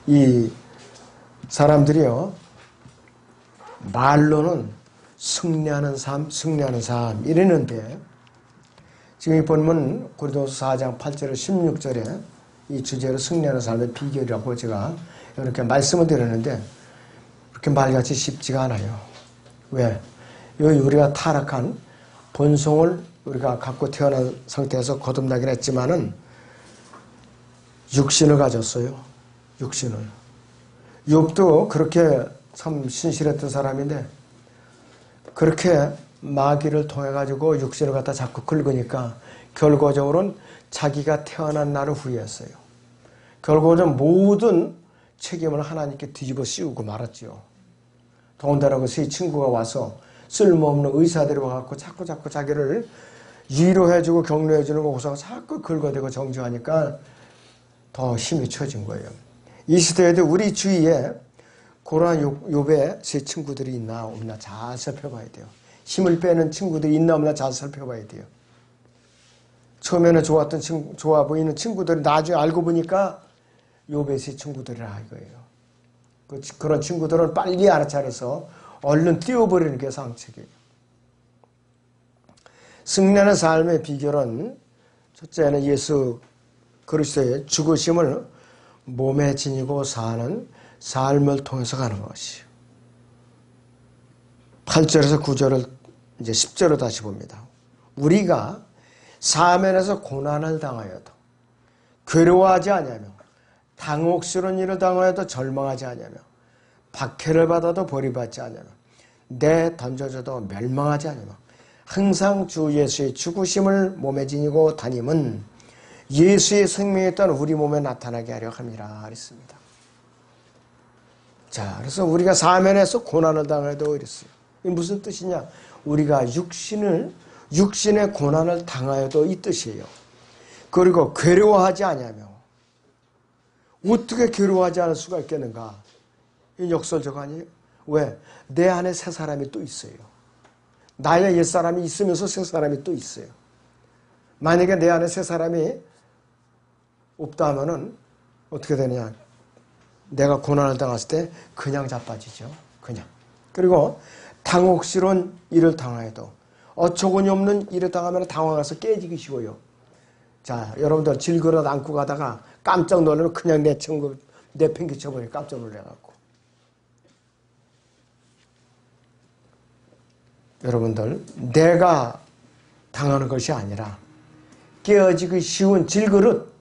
이 사람들이요, 말로는 승리하는 삶, 승리하는 삶 이랬는데, 지금 이 본문 고린도서 4장 8절에 16절에 이 주제로 승리하는 삶의 비결이라고 제가 이렇게 말씀을 드렸는데, 그렇게 말같이 쉽지가 않아요. 왜? 여기 우리가 타락한 본성을 우리가 갖고 태어난 상태에서 거듭나긴 했지만은 육신을 가졌어요. 육신을. 욥도 그렇게 참 신실했던 사람인데, 그렇게 마귀를 통해 가지고 육신을 갖다 자꾸 긁으니까 결과적으로는 자기가 태어난 날을 후회했어요. 결과적으로 모든 책임을 하나님께 뒤집어 씌우고 말았죠. 더군다나 그 세 친구가 와서 쓸모없는 의사들이 와갖고 자꾸 자기를 위로해주고 격려해주는 거 고사가 자꾸 긁어대고 정죄하니까 더 힘이 처진 거예요. 이 시대에도 우리 주위에 그러한 욥의 세 친구들이 있나 없나 잘 살펴봐야 돼요. 힘을 빼는 친구들이 있나 없나 잘 살펴봐야 돼요. 처음에는 좋아 보이는 친구들이 나중에 알고 보니까 욥의 세 친구들이라 이거예요. 그런 친구들은 빨리 알아차려서 얼른 띄워버리는 게 상책이에요. 승리하는 삶의 비결은 첫째는 예수 그리스도의 죽으심을 몸에 지니고 사는 삶을 통해서 가는 것이에요. 8절에서 9절을 이제 10절로 다시 봅니다. 우리가 사면에서 고난을 당하여도 괴로워하지 아니하며 당혹스러운 일을 당하여도 절망하지 아니하며 박해를 받아도 버림받지 아니하며 내 던져져도 멸망하지 아니하며 항상 주 예수의 죽으심을 몸에 지니고 다님은 예수의 생명이 있던 우리 몸에 나타나게 하려 함이라 그랬습니다. 자, 그래서 우리가 사면에서 고난을 당해도 이랬어요. 이게 무슨 뜻이냐? 우리가 육신의 고난을 당하여도 이 뜻이에요. 그리고 괴로워하지 아니하며, 어떻게 괴로워하지 않을 수가 있겠는가? 이 역설적 아니에요? 왜? 내 안에 새 사람이 또 있어요. 나의 옛 사람이 있으면서 새 사람이 또 있어요. 만약에 내 안에 새 사람이 없다 하면은 어떻게 되느냐? 내가 고난을 당했을 때 그냥 자빠지죠. 그냥. 그리고 당혹스러운 일을 당하여도 어처구니 없는 일을 당하면 당황해서 깨지기 쉬워요. 자, 여러분들 질그릇 안고 가다가 깜짝 놀라면 그냥 내팽개쳐버리고 깜짝 놀래갖고. 여러분들, 내가 당하는 것이 아니라 깨어지기 쉬운 질그릇,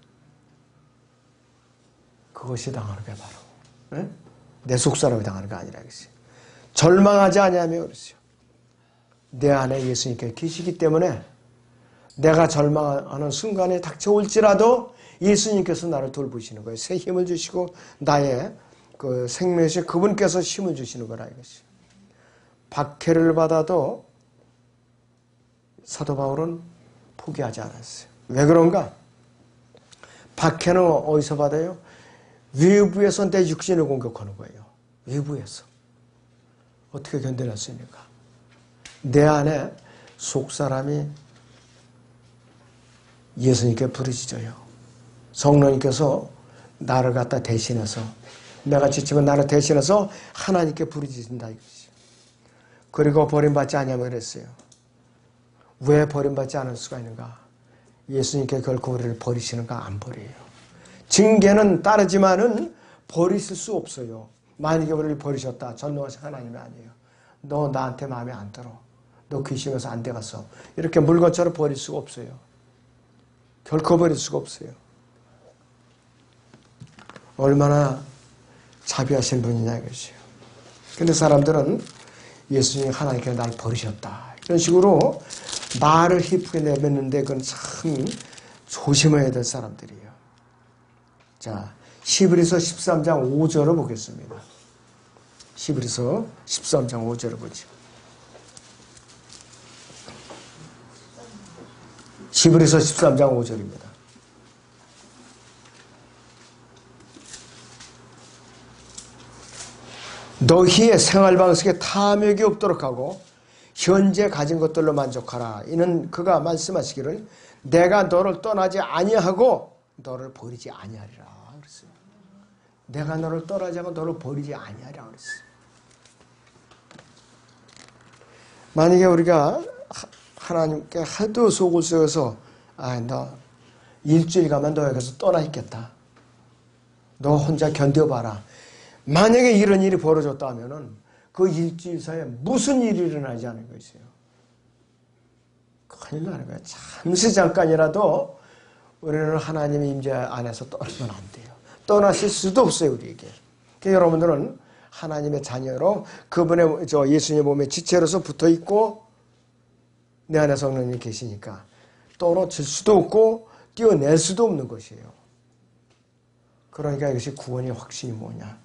그것이 당하는 게 바로 내 속사람이 당하는 게 아니라 그랬어요. 절망하지 아니하며 그랬어요. 내 안에 예수님께 계시기 때문에 내가 절망하는 순간에 닥쳐올지라도 예수님께서 나를 돌보시는 거예요. 새 힘을 주시고 나의 그 생명이신 그분께서 힘을 주시는 거라 이것이. 박해를 받아도 사도 바울은 포기하지 않았어요. 왜 그런가? 박해는 어디서 받아요? 외부에서 내 육신을 공격하는 거예요. 외부에서. 어떻게 견뎌냈습니까? 내 안에 속사람이 예수님께 부르짖어요. 성령님께서 나를 갖다 대신해서, 내가 지치면 나를 대신해서 하나님께 부르짖는다 이것이. 그리고 버림받지 않냐고 그랬어요. 왜 버림받지 않을 수가 있는가? 예수님께 결코 우리를 버리시는가? 안 버려요. 징계는 따르지만은 버리실 수 없어요. 만약에 우리를 버리셨다. 전능하신 하나님이 아니에요. 너 나한테 마음에 안 들어. 너 귀신에서 안 돼갔어. 이렇게 물건처럼 버릴 수가 없어요. 결코 버릴 수가 없어요. 얼마나 자비하신 분이냐 이것이에요. 근데 사람들은 예수님이 하나님께 날 버리셨다. 이런 식으로 말을 희쁘게 내뱉는데 그건 참 조심해야 될 사람들이에요. 자, 히브리서 13장 5절을 보겠습니다. 히브리서 13장 5절을 보죠. 히브리서 13장 5절입니다. 너희의 생활 방식에 탐욕이 없도록 하고 현재 가진 것들로 만족하라. 이는 그가 말씀하시기를 내가 너를 떠나지 아니하고 너를 버리지 아니하리라. 그랬어요. 내가 너를 떠나지 않고 너를 버리지 아니하리라 그랬어요. 만약에 우리가 하나님께 하도 속을 썩여서 너 일주일 가면 너 여기서 떠나 있겠다. 너 혼자 견뎌봐라. 만약에 이런 일이 벌어졌다면은 그 일주일 사이에 무슨 일이 일어나지 않을 것이에요. 큰일 나는 거예요. 잠시 잠깐이라도 우리는 하나님의 임재 안에서 떠나면 안 돼요. 떠나실 수도 없어요, 우리에게. 그러니까 여러분들은 하나님의 자녀로 그분의 예수님의 몸에 지체로서 붙어 있고 내 안에 성령님이 계시니까 떨어질 수도 없고 뛰어낼 수도 없는 것이에요. 그러니까 이것이 구원의 확신이 뭐냐.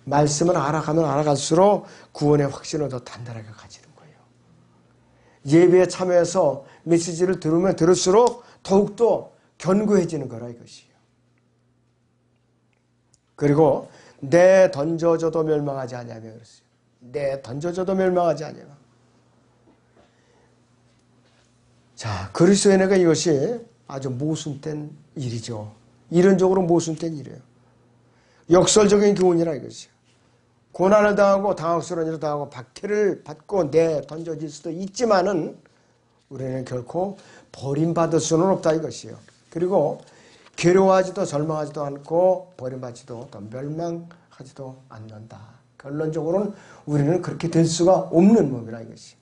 말씀을 알아가면 알아갈수록 구원의 확신을 더 단단하게 가지는 거예요. 예배에 참여해서 메시지를 들으면 들을수록 더욱더 견고해지는 거라 이것이에요. 그리고 내 던져져도 멸망하지 아니하며 그랬어요. 내 던져져도 멸망하지 아니하며. 자, 그리스도인에게 이것이 아주 모순된 일이죠. 이론적으로 모순된 일이에요. 역설적인 교훈이라 이것이요. 고난을 당하고 당혹스러운 일을 당하고 박해를 받고 내 던져질 수도 있지만은 우리는 결코 버림받을 수는 없다 이것이요. 그리고 괴로워하지도 절망하지도 않고 버림받지도 또 멸망하지도 않는다. 결론적으로는 우리는 그렇게 될 수가 없는 몸이라 이것이.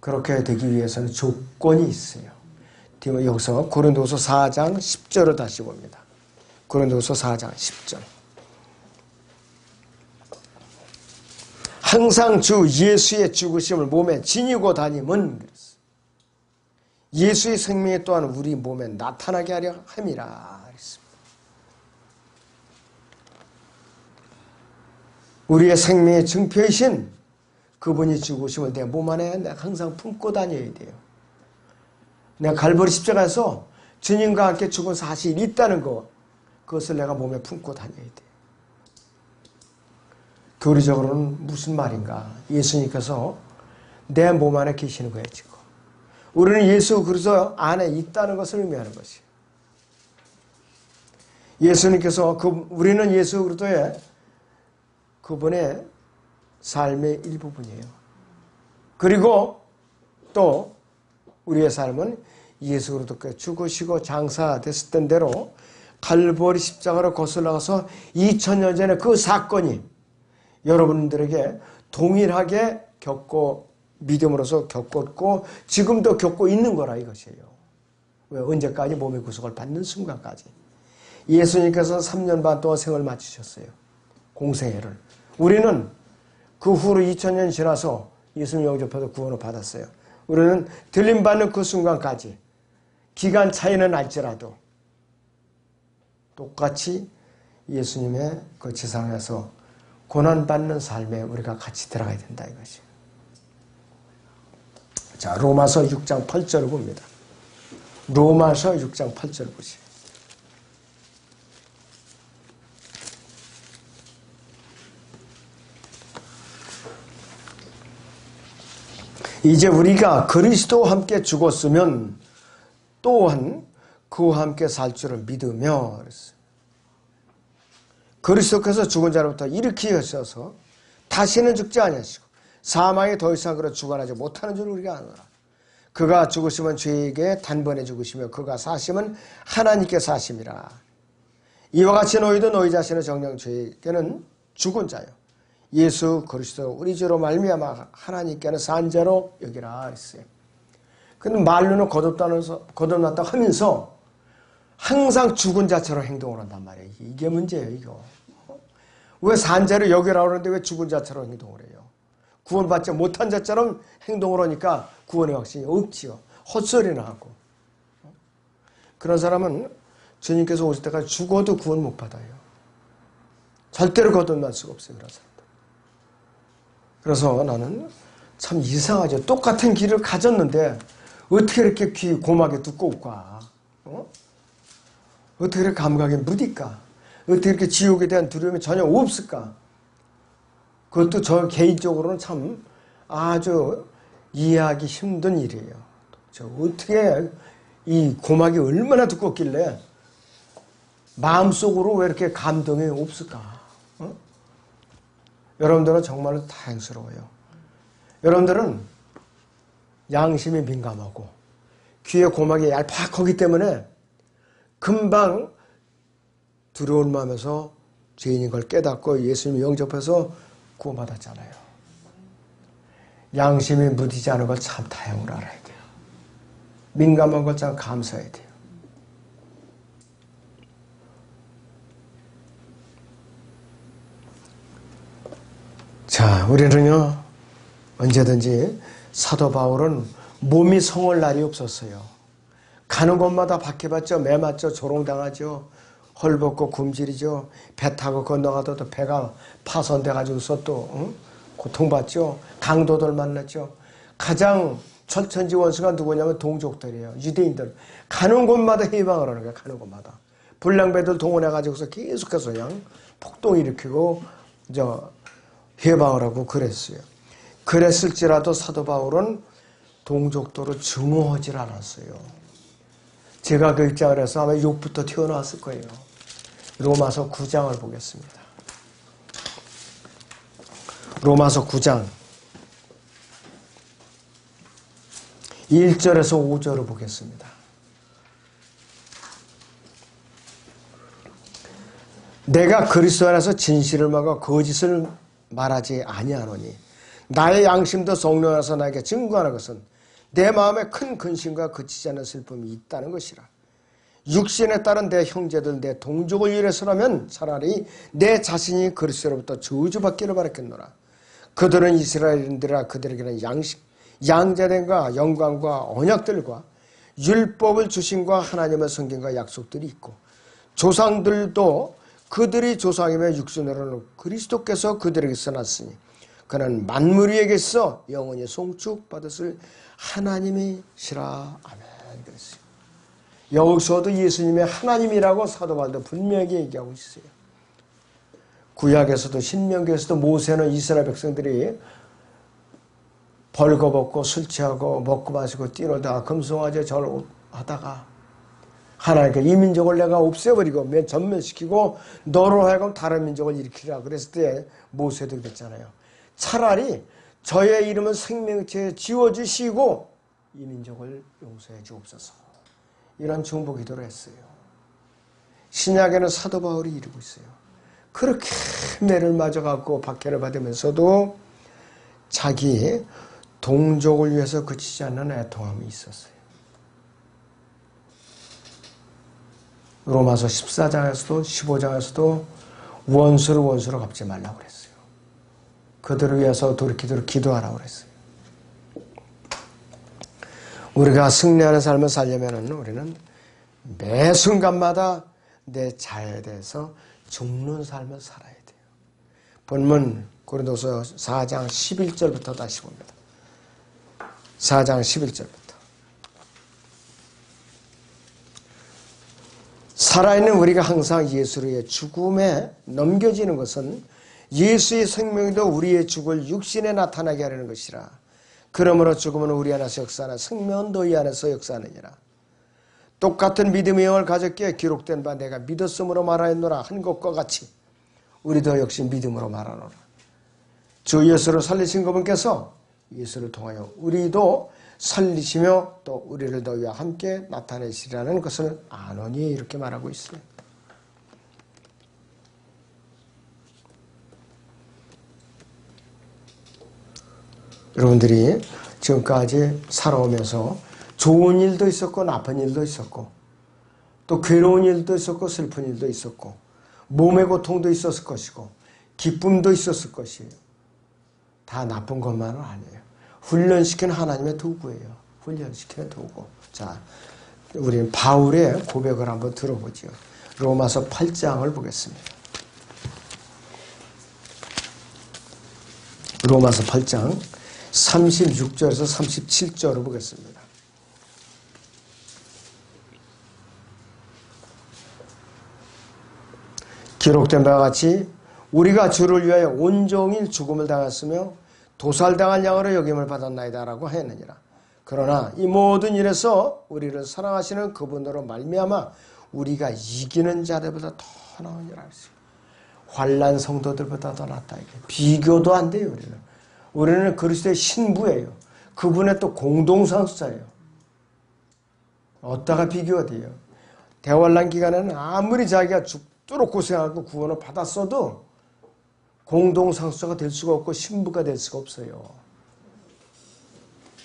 그렇게 되기 위해서는 조건이 있어요. 여기서 고린도후서 4장 10절을 다시 봅니다. 고린도후서 4장 10절. 항상 주 예수의 죽으심을 몸에 지니고 다님은 그랬어요. 예수의 생명이 또한 우리 몸에 나타나게 하려 함이라 그랬습니다. 우리의 생명의 증표이신 그분이 죽으심을 내 몸 안에 내가 항상 품고 다녀야 돼요. 내가 갈보리 십자가에서 주님과 함께 죽은 사실이 있다는 것, 그것을 내가 몸에 품고 다녀야 돼요. 교리적으로는 무슨 말인가? 예수님께서 내 몸 안에 계시는 거예요, 지금. 우리는 예수 그리스도 안에 있다는 것을 의미하는 것이에요. 예수님께서 우리는 예수 그리스도의 그분의 삶의 일부분이에요. 그리고 또 우리의 삶은 예수 그리스도께 죽으시고 장사됐을 때대로 갈보리 십자가로 거슬러가서 2000년 전에 그 사건이 여러분들에게 동일하게 믿음으로서 겪었고 지금도 겪고 있는 거라 이것이에요. 왜? 언제까지 몸의 구속을 받는 순간까지. 예수님께서 3년 반 동안 생을 마치셨어요. 공생애를. 우리는 그 후로 2000년 지나서 예수님 영접해서 구원을 받았어요. 우리는 들림받는 그 순간까지 기간 차이는 날지라도 똑같이 예수님의 그 지상에서 고난받는 삶에 우리가 같이 들어가야 된다 이것이. 자, 로마서 6장 8절을 봅니다. 로마서 6장 8절 보시죠. 이제 우리가 그리스도와 함께 죽었으면 또한 그와 함께 살 줄을 믿으며 그랬어요. 그리스도께서 죽은 자로부터 일으키게 하셔서 다시는 죽지 아니하시고 사망에 더 이상 그로 주관하지 못하는 줄 우리가 아노라. 그가 죽으시면 죄에게 단번에 죽으시며 그가 사심은 하나님께 사심이라. 이와 같이 너희도 너희 자신의 정령 죄에게는 죽은 자요 예수 그리스도 우리 죄로 말미암아 하나님께는 산 자로 여기라 했어요. 근데 말로는 거듭났다 하면서 항상 죽은 자처럼 행동을 한단 말이에요. 이게 문제예요, 이거. 왜 산자로 여기라고 그러는데 왜 죽은 자처럼 행동을 해요? 구원받지 못한 자처럼 행동을 하니까 구원의 확신이 없지요. 헛소리나 하고. 그런 사람은 주님께서 오실 때까지 죽어도 구원 못 받아요. 절대로 거듭날 수가 없어요, 그런 사람들. 그래서 나는 참 이상하죠. 똑같은 길을 가졌는데 어떻게 이렇게 귀 고막이 두꺼울까? 어떻게 이렇게 감각이 무딜까? 어떻게 이렇게 지옥에 대한 두려움이 전혀 없을까? 그것도 저 개인적으로는 참 아주 이해하기 힘든 일이에요. 저 어떻게 이 고막이 얼마나 두껍길래 마음속으로 왜 이렇게 감동이 없을까? 어? 여러분들은 정말로 다행스러워요. 여러분들은 양심이 민감하고 귀의 고막이 얄팍하기 때문에 금방 두려운 마음에서 죄인인 걸 깨닫고 예수님 영접해서 구원받았잖아요. 양심이 무디지 않은 걸 참 다행으로 알아야 돼요. 민감한 걸 참 감사해야 돼요. 자, 우리는요, 언제든지 사도 바울은 몸이 성할 날이 없었어요. 가는 곳마다 박해받죠, 매맞죠, 조롱당하죠, 헐벗고 굶주리죠, 배 타고 건너가도 배가 파손돼가지고서 또 고통받죠, 강도들 만났죠. 가장 철천지 원수가 누구냐면 동족들이에요. 유대인들. 가는 곳마다 해방을 하는 거예요. 가는 곳마다. 불량배들 동원해가지고서 계속해서 그냥 폭동 일으키고 해방을 하고 그랬어요. 그랬을지라도 사도 바울은 동족도를 증오하지 않았어요. 제가 그 입장을 해서 아마 욕부터 튀어나왔을 거예요. 로마서 9장을 보겠습니다. 로마서 9장 1절에서 5절을 보겠습니다. 내가 그리스도 안에서 진실을 막아 거짓을 말하지 아니하노니 나의 양심도 성령 안에서 나에게 증거하는 것은 내 마음에 큰 근심과 그치지 않는 슬픔이 있다는 것이라. 육신에 따른 내 형제들 내 동족을 위해서라면 차라리 내 자신이 그리스도로부터 저주받기를 바랐겠노라. 그들은 이스라엘인들아 그들에게는 양자됨과 영광과 언약들과 율법을 주신과 하나님의 성경과 약속들이 있고 조상들도 그들이 조상이며 육신으로는 그리스도께서 그들에게서 났으니 그는 만물 위에게서 영원히 송축받았을 하나님이시라. 아멘. 그랬어요. 여기서도 예수님의 하나님이라고 사도 바울도 분명히 얘기하고 있어요. 구약에서도 신명기에서도 모세는 이스라엘 백성들이 벌거벗고 술 취하고 먹고 마시고 뛰노다가 금송아지에 절하다가 하나님께 이 민족을 내가 없애버리고 전멸시키고 너로 하여금 다른 민족을 일으키라 그랬을 때 모세도 그랬잖아요. 차라리 저의 이름은 생명체에 지워주시고 이 민족을 용서해 주옵소서. 이런 중보 기도를 했어요. 신약에는 사도 바울이 이루고 있어요. 그렇게 매를 맞아갖고 박해를 받으면서도 자기 동족을 위해서 그치지 않는 애통함이 있었어요. 로마서 14장에서도 15장에서도 원수를 원수로 갚지 말라고 그랬어요. 그들을 위해서 돌이키도록 기도하라고 그랬어요. 우리가 승리하는 삶을 살려면 우리는 매 순간마다 내 자아에 대해서 죽는 삶을 살아야 돼요. 본문 고린도서 4장 11절부터 다시 봅니다. 4장 11절부터. 살아있는 우리가 항상 예수의 죽음에 넘겨지는 것은 예수의 생명도 우리의 죽을 육신에 나타나게 하려는 것이라. 그러므로 죽음은 우리 안에서 역사하나 생명은 너희 안에서 역사하느니라. 똑같은 믿음의 영을 가졌기에 기록된 바 내가 믿었으므로 말하였노라 한 것과 같이 우리도 역시 믿음으로 말하노라. 주 예수를 살리신 그분께서 예수를 통하여 우리도 살리시며 또 우리를 너희와 함께 나타내시리라는 것을 아노니 이렇게 말하고 있어요. 여러분들이 지금까지 살아오면서 좋은 일도 있었고 나쁜 일도 있었고 또 괴로운 일도 있었고 슬픈 일도 있었고 몸의 고통도 있었을 것이고 기쁨도 있었을 것이에요. 다 나쁜 것만은 아니에요. 훈련시키는 하나님의 도구예요. 훈련시키는 도구. 자, 우리는 바울의 고백을 한번 들어보죠. 로마서 8장을 보겠습니다. 로마서 8장 36절에서 37절을 보겠습니다. 기록된 바와 같이 우리가 주를 위하여 온종일 죽음을 당했으며 도살당할 양으로 여김을 받았나이다 라고 하였느니라. 그러나 이 모든 일에서 우리를 사랑하시는 그분으로 말미암아 우리가 이기는 자들보다 더 나으니라 했어요. 환난 성도들보다 더 낫다. 이게 비교도 안 돼요. 우리는 그리스도의 신부예요. 그분의 또 공동상수자예요. 어디다가 비교가 돼요. 대환란 기간에는 아무리 자기가 죽도록 고생하고 구원을 받았어도 공동상수자가 될 수가 없고 신부가 될 수가 없어요.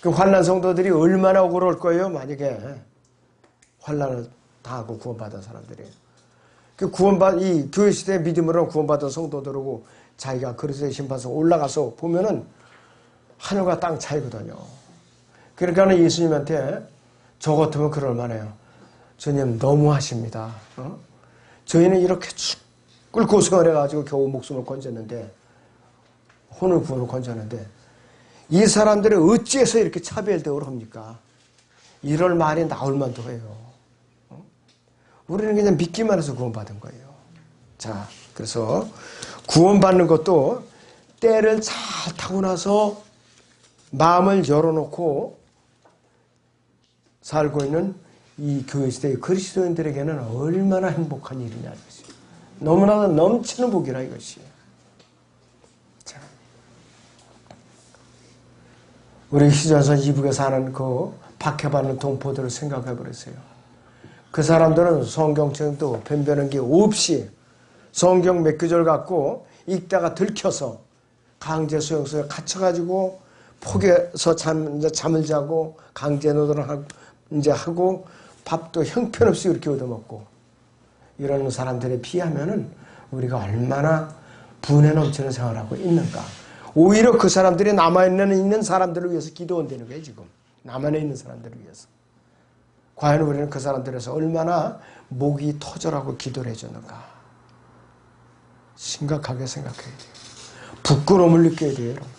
그 환난 성도들이 얼마나 억울할 거예요. 만약에 환난을 당하고 구원받은 사람들이. 이 교회 시대의 믿음으로 구원받은 성도들하고 자기가 그리스도의 심판석 올라가서 보면은 하늘과 땅 차이거든요. 그러니까 예수님한테 저 같으면 그럴 만해요. 주님 너무하십니다. 저희는 이렇게 죽을 고생을 해가지고 겨우 목숨을 건졌는데, 혼을 구원을 건졌는데 이 사람들이 어찌해서 이렇게 차별대우를 합니까? 이럴 말이 나올 만도 해요. 우리는 그냥 믿기만 해서 구원받은 거예요. 자, 그래서 구원받는 것도 때를 잘 타고 나서 마음을 열어놓고 살고 있는 이 교회 시대의 그리스도인들에게는 얼마나 행복한 일이냐 이것이. 너무나 넘치는 복이라 이것이. 자, 우리 휴전선 이북에 사는 그 박해받는 동포들을 생각해 버렸어요. 그 사람들은 성경책도 변변한 게 없이 성경 몇 구절 갖고 읽다가 들켜서 강제 수용소에 갇혀가지고 폭에서 잠을 자고 강제 노동을 하고 밥도 형편없이 이렇게 얻어먹고 이런 사람들에 비하면은 우리가 얼마나 분에 넘치는 생활을 하고 있는가. 오히려 그 사람들이 남아있는 사람들을 위해서 기도한다는 거예요. 지금 남아있는 있는 사람들을 위해서. 과연 우리는 그 사람들에서 얼마나 목이 터져라고 기도를 해줬는가. 심각하게 생각해야 돼요. 부끄러움을 느껴야 돼요. 여러분들.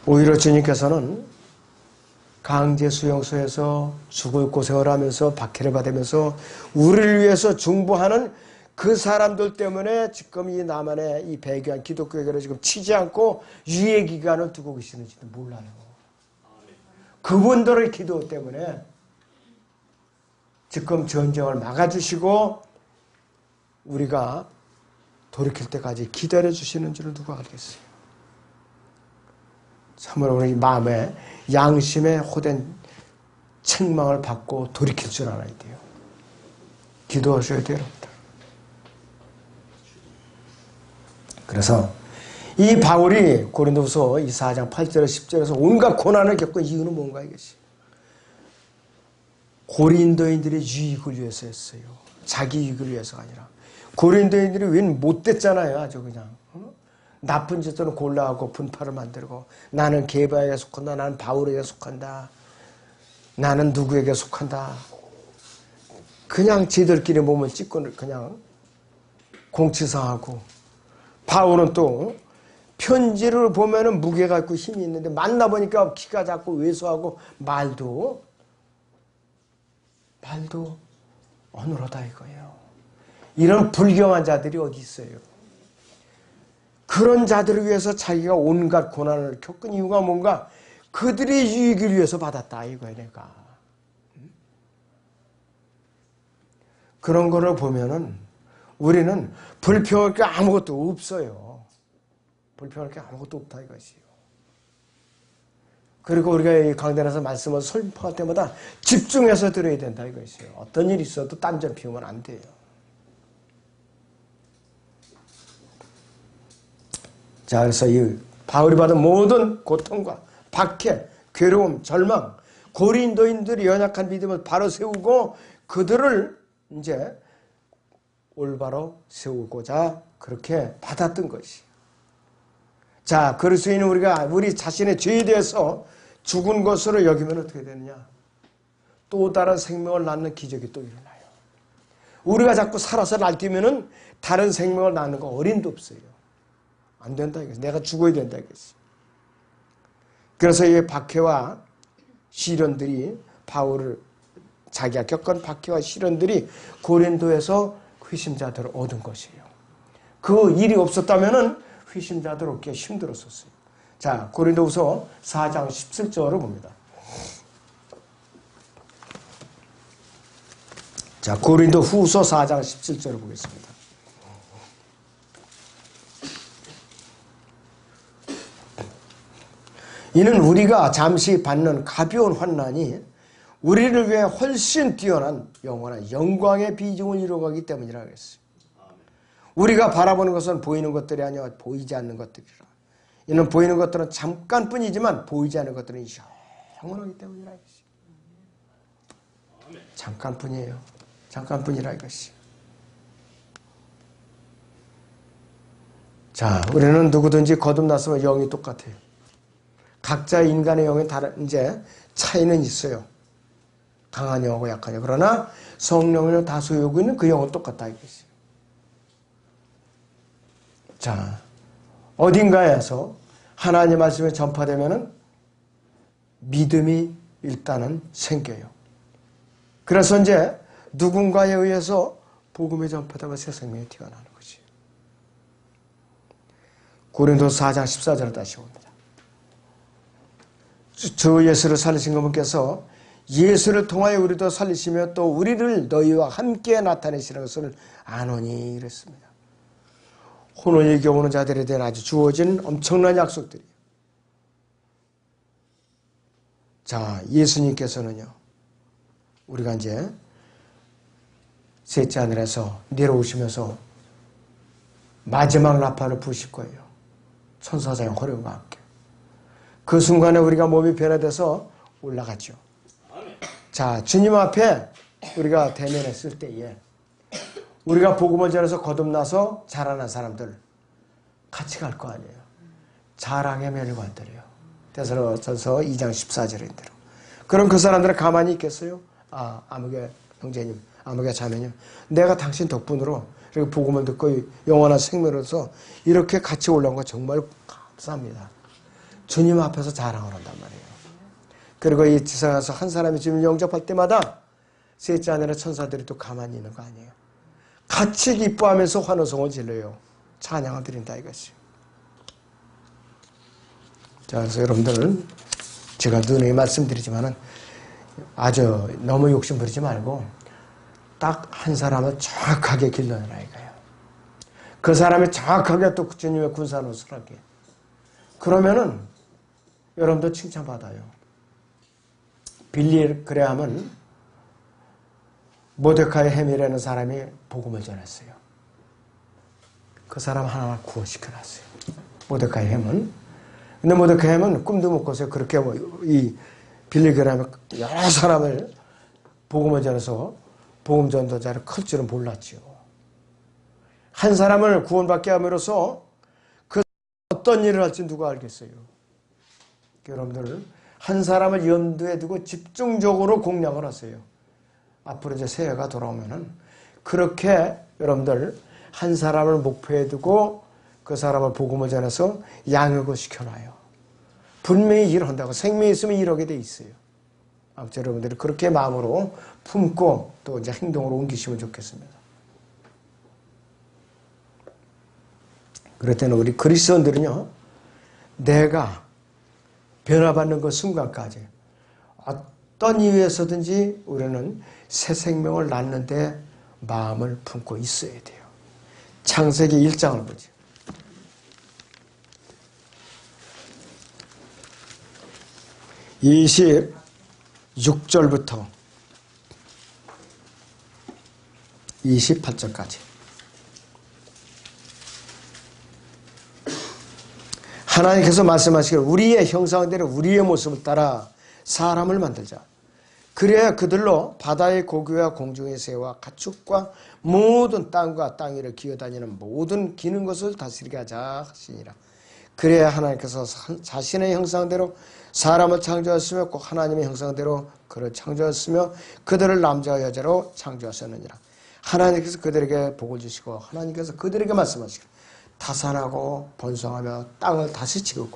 오히려 주님께서는 강제 수용소에서 죽을 고생을 하면서 박해를 받으면서 우리를 위해서 중보하는 그 사람들 때문에 지금 이 남한의 이 배교한 기독교회를 지금 치지 않고 유예 기간을 두고 계시는지도 몰라요. 그분들의 기도 때문에 지금 전쟁을 막아주시고 우리가 돌이킬 때까지 기다려 주시는 줄은 누가 알겠어요. 참으로 우리 마음에 양심에 호된 책망을 받고 돌이킬 줄 알아야 돼요. 기도하셔야 돼요, 여러분들. 그래서 이 바울이 고린도후서 4장 8절 10절에서 온갖 고난을 겪은 이유는 뭔가 이것이. 고린도인들의 유익을 위해서 했어요. 자기 유익을 위해서가 아니라. 고린도인들이 웬 못됐잖아요. 아주 그냥. 나쁜 짓으로 골라하고 분파를 만들고 나는 게바에게 속한다. 나는 바울에게 속한다. 나는 누구에게 속한다. 그냥 지들끼리 몸을 찢고 그냥 공치사하고. 바울은 또 편지를 보면은 무게가 있고 힘이 있는데 만나보니까 키가 작고 왜소하고 말도 어눌하다 이거예요. 이런 불경한 자들이 어디 있어요. 그런 자들을 위해서 자기가 온갖 고난을 겪은 이유가 뭔가 그들의 유익을 위해서 받았다 이거야 내가. 그런 거를 보면은 우리는 불평할 게 아무것도 없어요. 불평할 게 아무것도 없다 이것이요. 그리고 우리가 이 강단에서 말씀을 설명할 때마다 집중해서 들어야 된다 이것이요. 어떤 일이 있어도 딴전 피우면 안 돼요. 자, 그래서 이 바울이 받은 모든 고통과 박해, 괴로움, 절망, 고린도인들이 연약한 믿음을 바로 세우고 그들을 이제 올바로 세우고자 그렇게 받았던 것이. 자, 그리스도인은 우리가 우리 자신의 죄에 대해서 죽은 것으로 여기면 어떻게 되느냐? 또 다른 생명을 낳는 기적이 또 일어나요. 우리가 자꾸 살아서 날뛰면은 다른 생명을 낳는 거 어림도 없어요. 안 된다 이거지. 내가 죽어야 된다 이거지. 그래서 이 박해와 시련들이 바울을 자기가 겪은 박해와 시련들이 고린도에서 회심자들을 얻은 것이에요. 그 일이 없었다면은 회심자들 얻기 힘들었었어요. 자, 고린도후서 4장 17절을 봅니다. 자, 고린도 후서 4장 17절을 보겠습니다. 이는 우리가 잠시 받는 가벼운 환난이 우리를 위해 훨씬 뛰어난 영원한 영광의 비중을 이루어가기 때문이라 하겠어요. 우리가 바라보는 것은 보이는 것들이 아니라 보이지 않는 것들이라. 이는 보이는 것들은 잠깐뿐이지만 보이지 않는 것들은 영원하기 때문이라 이것이. 잠깐뿐이에요. 잠깐뿐이라 이것이. 자, 우리는 누구든지 거듭났으면 영이 똑같아요. 각자 인간의 영에 다른 이제 차이는 있어요. 강한 영하고 약한 영. 그러나 성령을 다 소유하고 있는 그 영은 똑같다 이것이. 자, 어딘가에서 하나님 말씀이 전파되면은 믿음이 일단은 생겨요. 그래서 이제 누군가에 의해서 복음이 전파되고 새 생명이 튀어나오는 거지. 고린도서 4장 14절을 다시 봅니다. 주 예수를 살리신 그분께서 예수를 통하여 우리도 살리시며 또 우리를 너희와 함께 나타내시는 것을 아노니 이랬습니다. 혼을 일겨오는 자들에 대한 아주 주어진 엄청난 약속들이에요. 자, 예수님께서는요, 우리가 이제 셋째 하늘에서 내려오시면서 마지막 나팔을 부실 거예요. 천사장의 호령과 함께. 그 순간에 우리가 몸이 변화돼서 올라갔죠. 자, 주님 앞에 우리가 대면했을 때에 우리가 복음을 전해서 거듭나서 자라난 사람들 같이 갈 거 아니에요. 자랑의 멸관들이요. 데살로니가전서 2장 14절인 대로. 그럼 그 사람들은 가만히 있겠어요? 아, 아무개 형제님, 아무개 자매님, 내가 당신 덕분으로 이렇게 복음을 듣고 영원한 생명으로서 이렇게 같이 올라온 거 정말 감사합니다. 주님 앞에서 자랑을 한단 말이에요. 그리고 이 지상에서 한 사람이 주님 영접할 때마다 셋째 하늘의 천사들이 또 가만히 있는 거 아니에요. 같이 기뻐하면서 환호성을 질러요. 찬양을 드린다 이것이. 자, 그래서 여러분들 제가 누누이 말씀드리지만은 아주 너무 욕심 부리지 말고 딱 한 사람을 정확하게 길러내라 이거예요. 그 사람이 정확하게 또 주님의 군사 노릇을 하게. 그러면은 여러분도 칭찬받아요. 빌리그레함은 모데카이 햄이라는 사람이 복음을 전했어요. 그 사람 하나 구원시켜놨어요. 모데카이 햄은. 근데 모데카이 햄은 꿈도 못 꿔서 그렇게 이 빌리그레함이 여러 사람을 복음을 전해서 복음 전도자를 클 줄은 몰랐죠. 한 사람을 구원받게 함으로써 그 어떤 일을 할지 누가 알겠어요. 여러분들 한 사람을 염두에 두고 집중적으로 공략을 하세요. 앞으로 이제 새해가 돌아오면은 그렇게 여러분들 한 사람을 목표에 두고 그 사람을 복음을 전해서 양육을 시켜놔요. 분명히 일한다고 생명이 있으면 일하게 돼 있어요. 아무튼 여러분들이 그렇게 마음으로 품고 또 이제 행동으로 옮기시면 좋겠습니다. 그럴 때는 우리 그리스도인들은요, 내가 변화받는 그 순간까지 어떤 이유에서든지 우리는 새 생명을 낳는데 마음을 품고 있어야 돼요. 창세기 1장을 보죠. (26절부터) 28절까지 하나님께서 말씀하시기를 우리의 형상대로 우리의 모습을 따라 사람을 만들자. 그래야 그들로 바다의 고기와 공중의 새와 가축과 모든 땅과 땅 위를 기어다니는 모든 기는 것을 다스리게 하자 하시니라. 그래야 하나님께서 자신의 형상대로 사람을 창조하였으며 꼭 하나님의 형상대로 그를 창조하였으며 그들을 남자와 여자로 창조하셨느니라. 하나님께서 그들에게 복을 주시고 하나님께서 그들에게 말씀하시기를 타산하고 번성하며 땅을 다스리고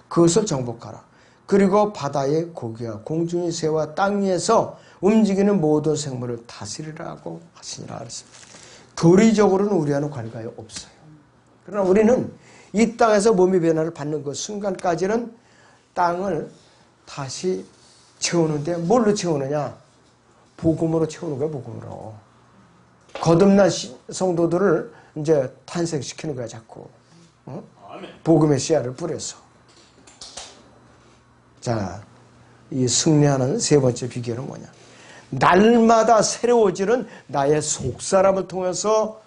그것을 정복하라. 그리고 바다의 고기와 공중의 새와 땅 위에서 움직이는 모든 생물을 다스리라고 하시니라 그랬습니다. 교리적으로는 우리와는 관계가 없어요. 그러나 우리는 이 땅에서 몸의 변화를 받는 그 순간까지는 땅을 다시 채우는데 뭘로 채우느냐? 복음으로 채우는 거야, 복음으로. 거듭난 성도들을 이제 탄생시키는 거야, 자꾸. 복음의 씨앗을 뿌려서. 자, 이 승리하는 세 번째 비결은 뭐냐? 날마다 새로워지는 나의 속사람을 통해서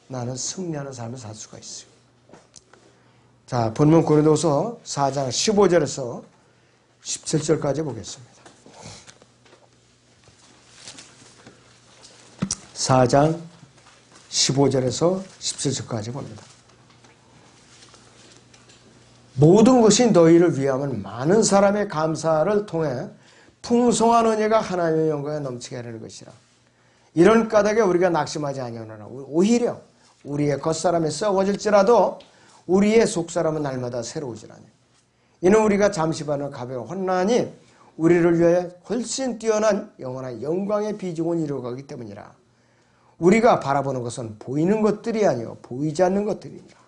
나는 승리하는 삶을 살 수가 있어요. 자, 본문 고린도서 4장 15절에서 17절까지 보겠습니다. 4장 15절에서 17절까지 봅니다. 모든 것이 너희를 위하면 많은 사람의 감사를 통해 풍성한 은혜가 하나님의 영광에 넘치게 하려는 것이라. 이런 까닭에 우리가 낙심하지 아니하노라. 오히려 우리의 겉사람이 썩어질지라도 우리의 속사람은 날마다 새로워지라니. 이는 우리가 잠시 받는 가벼운 환난이 우리를 위하여 훨씬 뛰어난 영원한 영광의 비중을 이루어가기 때문이라. 우리가 바라보는 것은 보이는 것들이 아니요 보이지 않는 것들이니라.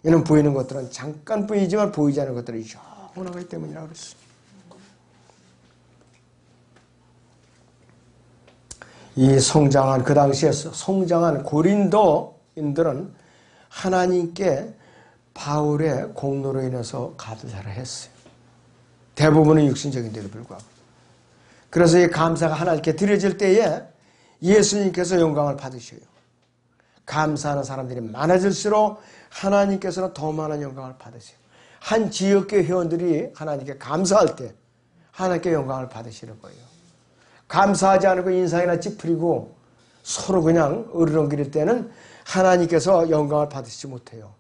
이는 보이는 것들은 잠깐뿐이지만 보이지 않는 것들이 영원하기 때문이라 그랬어요. 이 성장한 그 당시에 성장한 고린도인들은 하나님께 바울의 공로로 인해서 감사를 했어요. 대부분은 육신적인데도 불구하고. 그래서 이 감사가 하나님께 드려질 때에 예수님께서 영광을 받으셔요. 감사하는 사람들이 많아질수록 하나님께서는 더 많은 영광을 받으세요. 한 지역교회 회원들이 하나님께 감사할 때 하나님께 영광을 받으시는 거예요. 감사하지 않고 인상이나 찌푸리고 서로 그냥 어르렁거릴 때는 하나님께서 영광을 받으시지 못해요.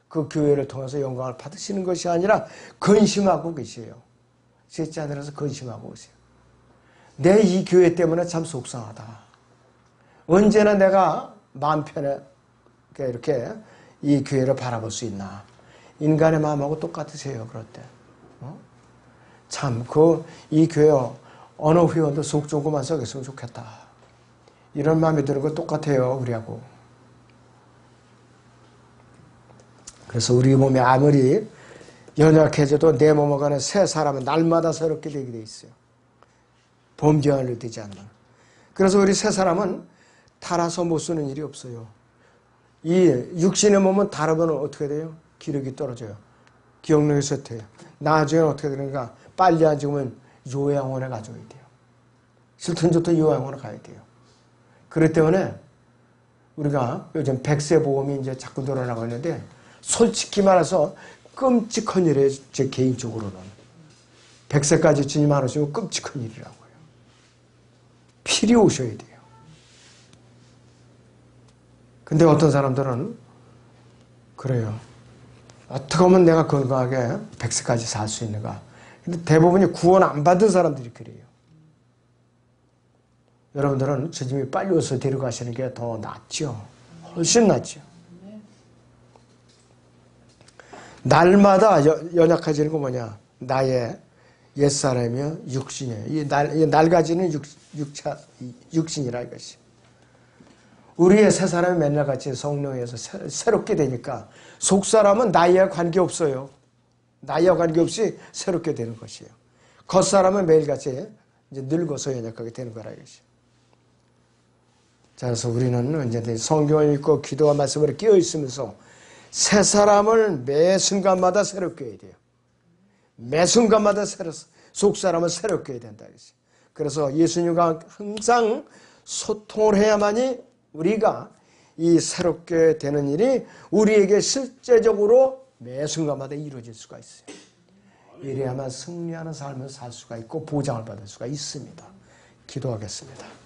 그 교회를 통해서 영광을 받으시는 것이 아니라 근심하고 계세요. 셋째 하늘에서 근심하고 계세요. 내 이 교회 때문에 참 속상하다. 언제나 내가 마음 편해 이렇게 이 교회를 바라볼 수 있나. 인간의 마음하고 똑같으세요. 그럴 때. 참 이 교회 어느 회원도 속 좋은 것만 썩였으면 좋겠다. 이런 마음이 드는 건 똑같아요. 우리하고. 그래서 우리 몸이 아무리 연약해져도 내 몸을 가는 새 사람은 날마다 새롭게 되게 돼 있어요. 범죄하려 되지 않으면. 그래서 우리 새 사람은 달아서 못 쓰는 일이 없어요. 이 육신의 몸은 달아보면 어떻게 돼요? 기력이 떨어져요. 기억력이 쇠퇴해요. 나중에 어떻게 되는가? 빨리 안 죽으면 요양원에 가져야 돼요. 싫든 좋든 요양원에 가야 돼요. 그렇기 때문에 우리가 요즘 100세 보험이 이제 자꾸 늘어나고 있는데 솔직히 말해서 끔찍한 일이에요. 제 개인적으로는. 100세까지 주님 안 오시면 끔찍한 일이라고요. 필히 오셔야 돼요. 근데 어떤 사람들은 그래요. 어떻게 하면 내가 건강하게 100세까지 살 수 있는가. 근데 대부분이 구원 안 받은 사람들이 그래요. 여러분들은 주님이 빨리 오셔서 데려가시는 게 더 낫죠. 훨씬 낫죠. 날마다 연약해지는 거 뭐냐? 나의 옛사람이요 육신이에요. 이 낡아지는 육신이라 이것이. 우리의 새 사람이 맨날 같이 성령에서 새롭게 되니까 속사람은 나이와 관계없어요. 나이와 관계없이 새롭게 되는 것이에요. 겉사람은 매일같이 이제 늙어서 연약하게 되는 거라 이것이. 자, 그래서 우리는 이제 성경을 읽고 기도와 말씀을 끼어 있으면서 새 사람을 매 순간마다 새롭게 해야 돼요. 매 순간마다 속사람을 새롭게 해야 된다. 그래서 예수님과 항상 소통을 해야만이 우리가 이 새롭게 되는 일이 우리에게 실제적으로 매 순간마다 이루어질 수가 있어요. 이래야만 승리하는 삶을 살 수가 있고 보장을 받을 수가 있습니다. 기도하겠습니다.